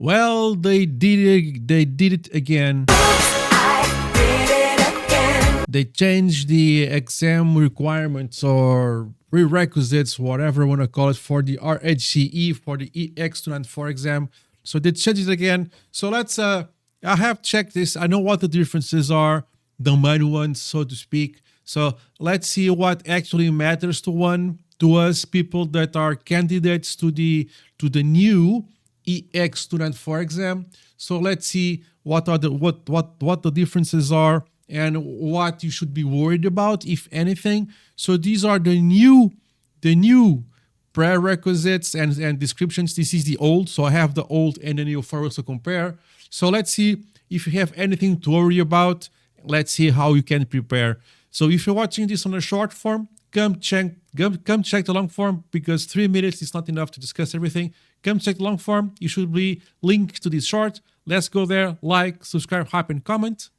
Well, they did it. They did it again. I did it again. They changed the exam requirements or prerequisites, whatever you want to call it, for the RHCE, for the EX294 exam. So they changed it again. So let's. I have checked this. I know what the differences are, the main ones, so to speak. So let's see what actually matters to us people that are candidates to the new EX294 exam. So let's see what are what the differences are and what you should be worried about, if anything. So these are the new prerequisites and descriptions. This is the old, so I have the old and the new for us to compare. So let's see if you have anything to worry about. Let's see how you can prepare. So if you're watching this on a short form, come check the long form, because 3 minutes is not enough to discuss everything. Come check the long form. You should be linked to this short. Let's go there, like, subscribe, hype, and comment.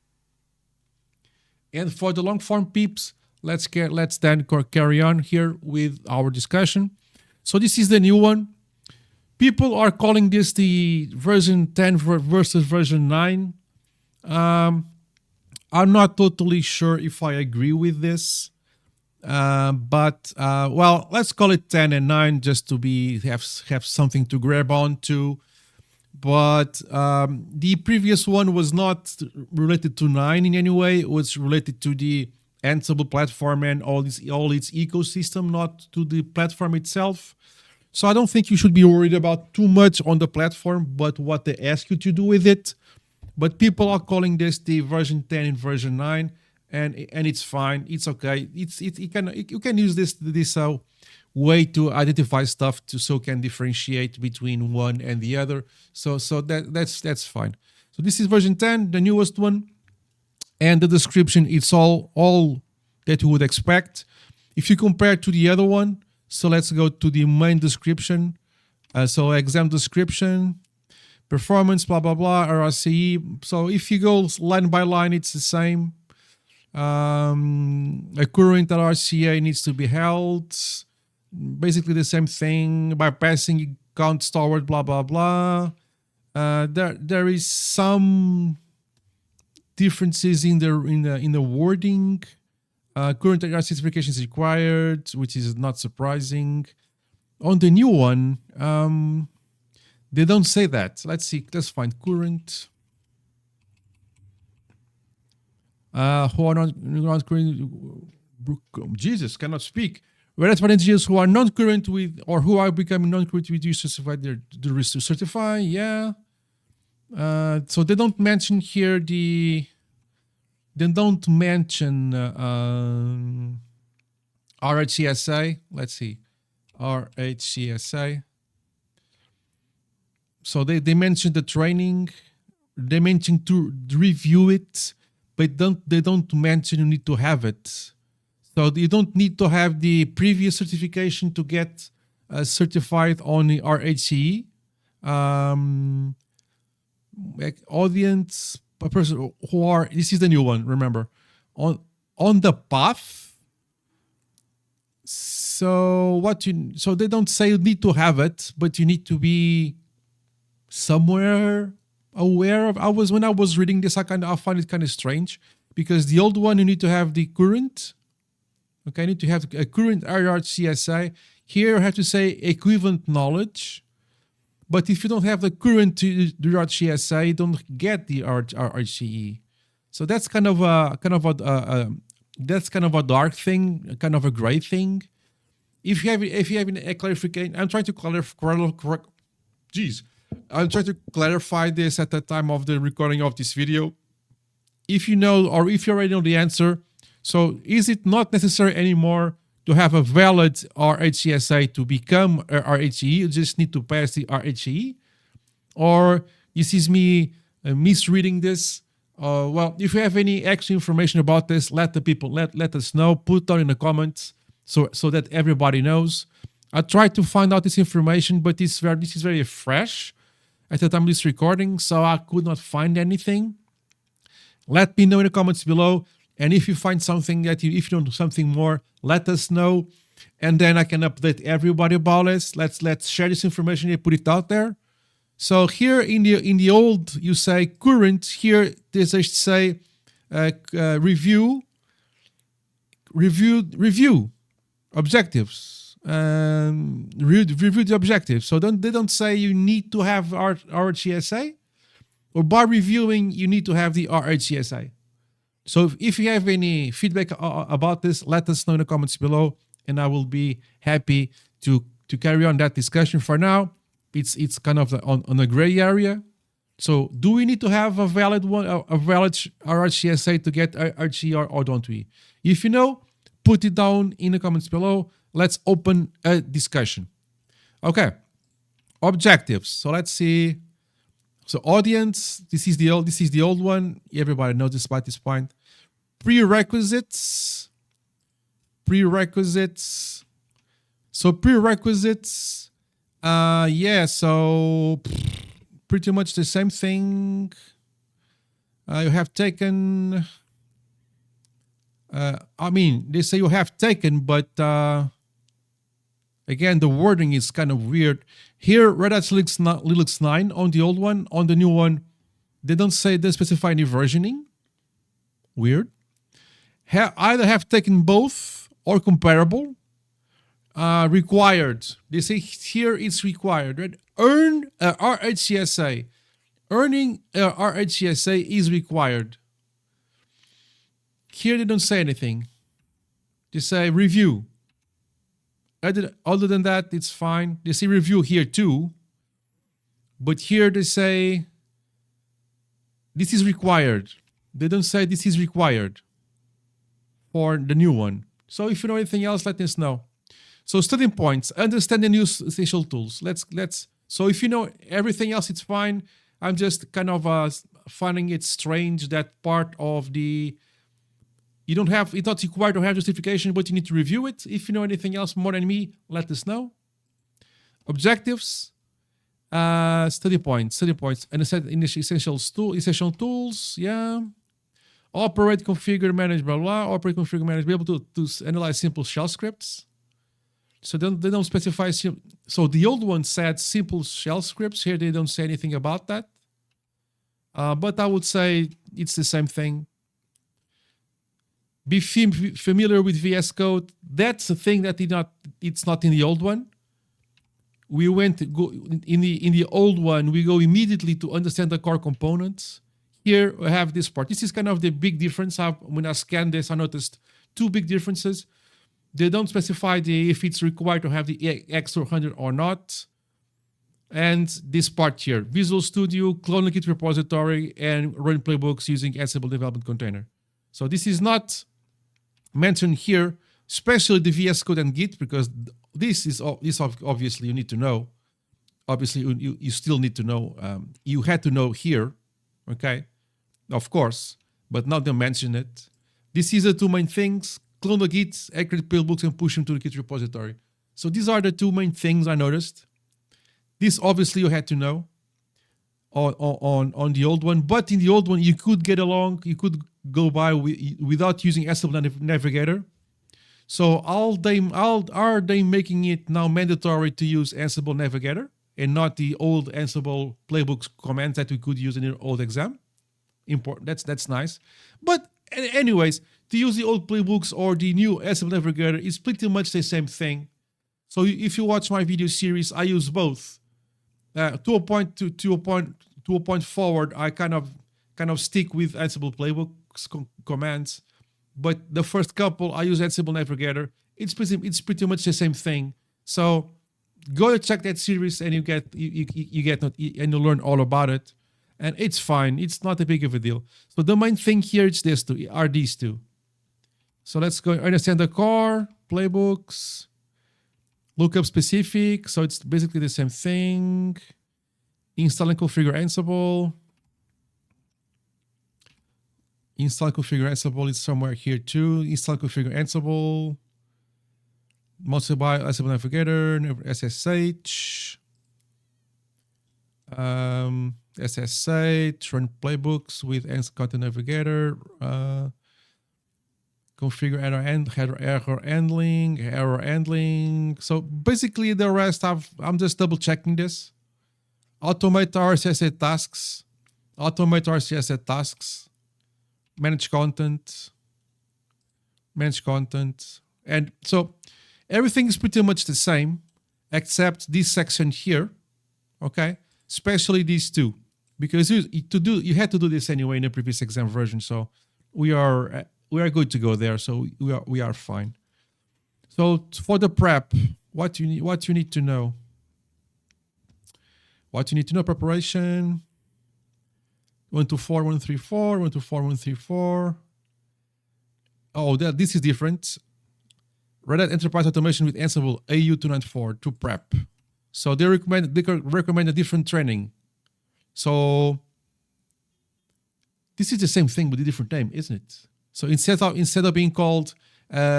And for the long form peeps, let's then carry on here with our discussion. So this is the new one. People are calling this the version 10 versus version 9. I'm not totally sure if I agree with this. But well, let's call it 10 and 9 just to have something to grab on to. But the previous one was not related to 9 in any way. It was related to the Ansible platform and all its ecosystem, not to the platform itself. So I don't think you should be worried about too much on the platform, but what they ask you to do with it. But people are calling this the version 10 and version 9, and it's fine. It's okay. You can use this way to identify stuff so can differentiate between one and the other. So that's fine. So this is version 10, the newest one, and the description, it's all that you would expect. If you compare to the other one, so let's go to the main description. So exam description, performance, blah blah blah, RHCE. So if you go line by line, it's the same. A current RHCA needs to be held. Basically the same thing. Bypassing count toward blah blah blah. There is some differences in the wording. Current RHCA certification is required, which is not surprising. On the new one, they don't say that. Let's see. Let's find current. Who are not current? Jesus, cannot speak. Whereas for engineers who are not current with, or who are becoming non-current with, you certify the risk to certify. Yeah. So they don't mention here the. They don't mention RHCSA. Let's see, RHCSA. So they mentioned the training. They mentioned to review it, but they don't mention you need to have it. So you don't need to have the previous certification to get certified on the RHCE. Audience, a person who are, this is the new one, remember, on the path. So so they don't say you need to have it, but you need to be somewhere aware of. When I was reading this, I find it kind of strange, because the old one you need to have the current. Okay, I need to have a current RHCSA. Here I have to say equivalent knowledge. But if you don't have the current RHCSA, you don't get the RHCE. So that's kind of a dark thing, kind of a gray thing. If you have a clarification, I'm trying to clarify this at the time of the recording of this video. If you know, or if you already know the answer, so is it not necessary anymore to have a valid RHCSA to become a RHCE? You just need to pass the RHCE? Or this is me misreading this? Well, if you have any extra information about this, let us know. Put down in the comments so that everybody knows. I tried to find out this information, but this is very fresh at the time of this recording, so I could not find anything. Let me know in the comments below. And if you find something if you know something more, let us know, and then I can update everybody about this. Let's share this information and put it out there. So here in the old, you say current. Here they say review objectives. Review the objectives. So they don't say you need to have RHCSA, or by reviewing you need to have the RHCSA. So if you have any feedback about this, let us know in the comments below, and I will be happy to carry on that discussion. For now, it's kind of on a gray area. So do we need to have a valid RHCSA to get RHCE, or don't we? If you know, put it down in the comments below. Let's open a discussion. Okay, objectives. So let's see. So audience, this is the old one. Everybody knows this by this point. Prerequisites. So prerequisites. Yeah. So pretty much the same thing. You have taken. I mean, they say you have taken, but again, the wording is kind of weird. Here, Red Hat Linux 9 on the old one. On the new one, they don't specify any versioning. Weird. Either have taken both or comparable. Required. They say here it's required. Right? Earn RHCSA. Earning RHCSA is required. Here they don't say anything. They say review. Other than that, it's fine. They say review here too. But here they say this is required. They don't say this is required for the new one. So if you know anything else, let us know. So study points, understand and use essential tools. So if you know everything else, it's fine. I'm just kind of finding it strange that part of the it's not required to have justification, but you need to review it. If you know anything else more than me, let us know. Objectives, study points, and essential tools, yeah. Operate, configure, manage, blah, blah. Operate, configure, manage, be able to analyze simple shell scripts. So they don't specify. So the old one said simple shell scripts. Here they don't say anything about that. But I would say it's the same thing. Be familiar with VS Code. That's a thing that it's not in the old one. In the old one, we go immediately to understand the core components. Here we have this part. This is kind of the big difference. When I scanned this, I noticed two big differences. They don't specify if it's required to have the EX294 or not. And this part here, Visual Studio, clone Git repository, and run playbooks using Ansible development container. So this is not mentioned here, especially the VS Code and Git, because this obviously you need to know. Obviously, you still need to know. You had to know here, okay, of course, but now they mention it. This is the two main things: clone the Git, accurate playbooks, and push them to the Git repository. So these are the two main things I noticed. This obviously you had to know on the old one, but in the old one you could get along. You could go by without using Ansible Navigator. So are they making it now mandatory to use Ansible Navigator and not the old Ansible playbooks commands that we could use in the old exam? Important. That's nice. But anyways, to use the old playbooks or the new Ansible Navigator is pretty much the same thing. So if you watch my video series, I use both. To a point forward, I kind of stick with Ansible playbooks commands, but the first couple I use Ansible Navigator. It's pretty much the same thing. So go check that series and you learn all about it, and it's fine. It's not a big of a deal. So the main thing here is these two. So let's go understand the core playbooks. Lookup specific, so it's basically the same thing. Install and configure Ansible. Install and configure Ansible is somewhere here too. Install and configure Ansible. Mostly by Ansible Navigator, SSH. SSH, run playbooks with Ansible Content Navigator. Configure error handling. So basically the rest I'm just double checking this. automate RCSA tasks, automate RCSA tasks, manage content, and so everything is pretty much the same except this section here, okay? Especially these two, because you had to do this anyway in the previous exam version, so we are good to go there. So we are fine. So for the prep, what you need to know. What you need to know: preparation. 124, 134, 124, 134. Oh, this is different. Red Hat Enterprise Automation with Ansible AU294 to prep. So they recommend a different training. So this is the same thing with a different name, isn't it? So instead of being called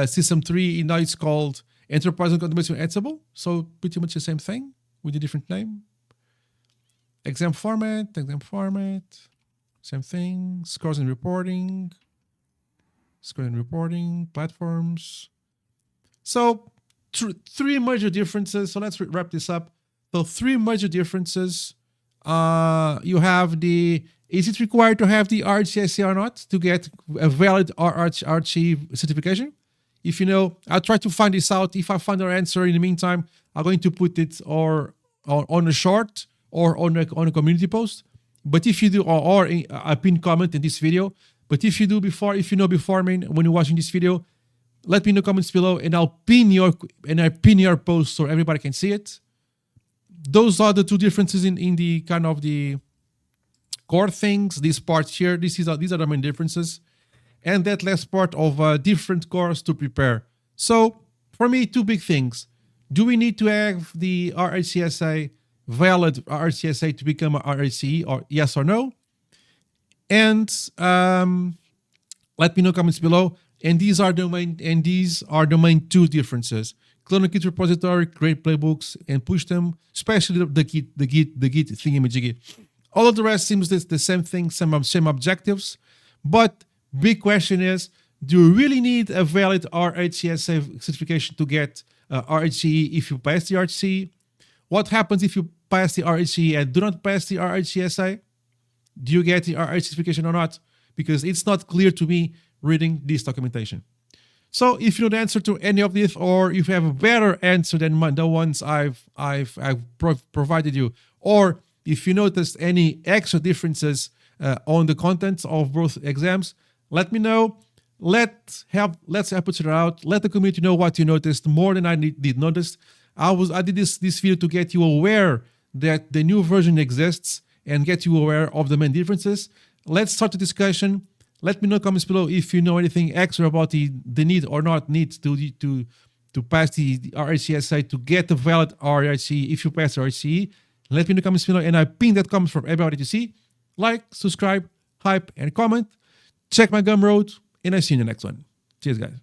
System 3, now it's called Enterprise Automation with Ansible. So pretty much the same thing with a different name. Exam format, same thing. Scores and reporting, platforms. So three major differences. So let's wrap this up. So three major differences. You have is it required to have the RHCE or not to get a valid RHCE certification? If you know, I'll try to find this out. If I find our answer in the meantime, I'm going to put it on a short or on a community post. But if you do, or a pinned comment in this video. But if you know before me when you're watching this video, let me know in the comments below, and I'll pin your post so everybody can see it. Those are the two differences in the kind of the core things. This part here, these are the main differences, and that last part of different cores to prepare. So for me, two big things: do we need to have the RHCSA valid RHCSA to become a RHCE, or yes or no? And let me know in the comments below. And these are the main two differences. Clone a Git repository, create playbooks, and push them, especially the Git thingamajiggy. All of the rest seems the same thing, same objectives. But big question is, do you really need a valid RHCSA certification to get RHCE if you pass the RHCE? What happens if you pass the RHCE and do not pass the RHCSA? Do you get the RH certification or not? Because it's not clear to me reading this documentation. So if you know the answer to any of this, or if you have a better answer than the ones I've provided you, or if you noticed any extra differences on the contents of both exams, let me know. Let's help each other out. Let the community know what you noticed more than I did notice. I did this video to get you aware that the new version exists and get you aware of the main differences. Let's start the discussion. Let me know in the comments below if you know anything extra about the need or not need to pass the RHCSA to get a valid RHCE if you pass RHCE. Let me know in the comments below, and I pin that comment for everybody to see. Like, subscribe, hype, and comment. Check my Gumroad, and I see you in the next one. Cheers, guys.